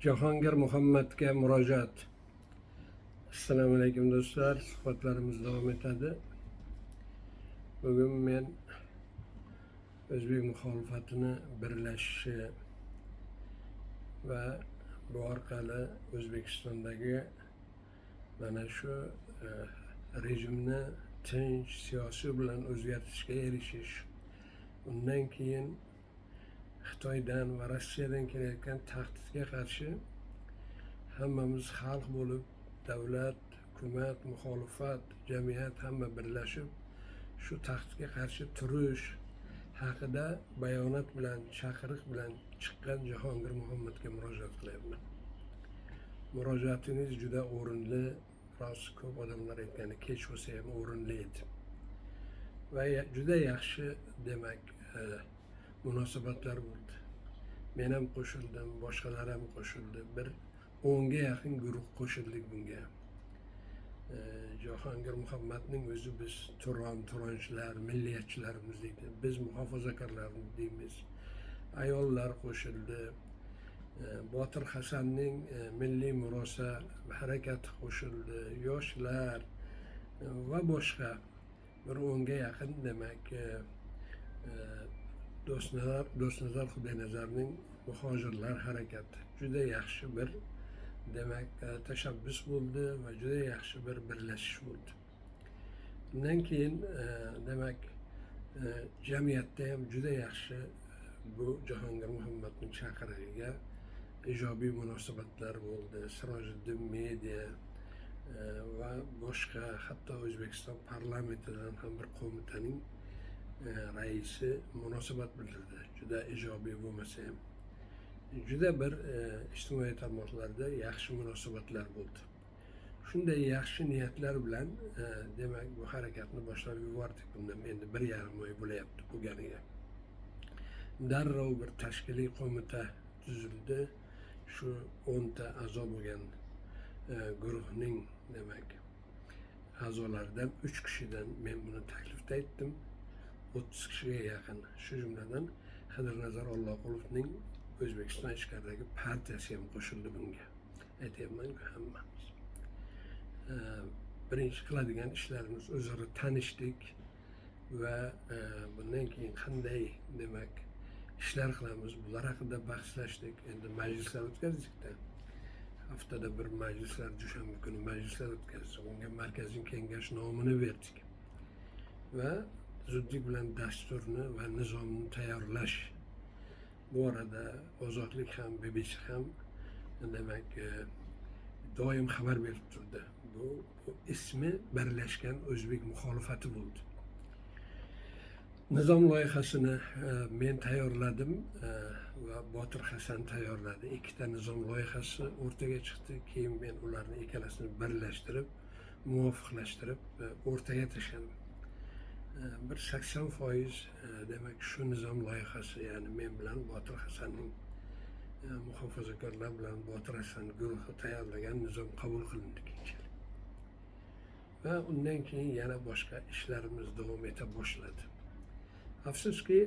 Jahongir Muhammadga murojaat. Assalomu alaykum do'stlar, suhbatlarimiz davom etadi. Bugun men o'zbek muxolifatini birlashishi va bu orqali O'zbekistondagi mana shu rejimni tinch siyosiy bilan o'zgartirishga erishish, undan keyin Xitoydan va Rossiyadan kelayotgan tahdidga qarshi hammamiz xalq bo'lib, davlat, hukumat, muxolifat, jamiyat hamma birlashib shu tahdidga qarshi turish haqida bayonot bilan, chaqiriq bilan chiqqan Jahongir Muhammadga murojaat qilyapman. Murojaatingiz juda o'rinli, biroz ko'p odamlar aytgani kech bo'lsa ham o'rinli edi. Va juda yaxshi demak munosabatlar bo'ldi. Men ham qo'shildim, boshqalar ham qo'shildi. Bir 10 ga yaqin guruh qo'shildik bunga. Jahongir Muhammadning o'zi biz turonchilar, milliyatchilarimiz deydi. Biz muhofazakorlar deymiz. Ayollar qo'shildi. Botir Hasanning milliy murosa harakati qo'shildi. Yoshlar va boshqa bir 10 ga yaqin demak Do'stnazar Xudoynazarning muhojirlar harakati juda yaxshi bir demak tashabbus bo'ldi va juda yaxshi bir birlashish bo'ldi. Undan keyin demak jamiyatda ham juda yaxshi bu Jahongir Muhammadning chaqirig'iga ijobiy munosabatlar bo'ldi. Sirojiddin media va boshqa, hatto O'zbekiston parlamentidan ham bir qo'mitaning raisi munosabat bildirdi. Juda ijobiy bo'lmasa ham juda bir ijtimoiy tarmoqlarda yaxshi munosabatlar bo'ldi. Shunday yaxshi niyatlar bilan demak bu harakatni boshlab yubordik. Bundan endi 1,5 oy bo'layapti bo'lganiga. Darrov bir tashkiliy qo'mita tuzildi. Shu 10 ta a'zo bo'lgan guruhning demak a'zolaridan 3 kishidan men buni taklifda aytdim. 30 kishiga yaqin, shu jumladan Xidirnazar Alloqulovning O'zbekiston ichkaridagi partiyasi ham qo'shildi bunga. Aytyapman-ku, hammamiz. Birinchi qiladigan ishlarimiz o'zaro tanishdik va bundan keyin qanday demak ishlar qilamiz, bular haqida bahslashdik. Endi majlislar o'tkazdik-da. Haftada bir majlislar, dushanba kuni majlislar o'tkazdik. Unga markaziy kengash nomini berdik. Va zudlik bilan dasturni va nizomni tayyorlash. Bu arada Ozodlik ham, BBC ham demak doim xabar berib turdi. Bu ismi Birlashgan O'zbek muxolifati bo'ldi. Nizom loyihasini men tayyorladim va Botir Hasan tayyorladi. 2 ta nizom loyihasi o'rtaga chiqdi. Keyin men ularni ikkalasini birlashtirib, muvofiqlashtirib o'rtaga tashladim. Bir 80% demak shu nizom loyihasi, ya'ni men bilan Botir Hasanning muhofazakorlar bilan Botir Hasan guruhi tayyorlagan nizom qabul qilindi keyinchalik. Va undan keyin yana boshqa ishlarimiz davom eta boshladi. Afsuski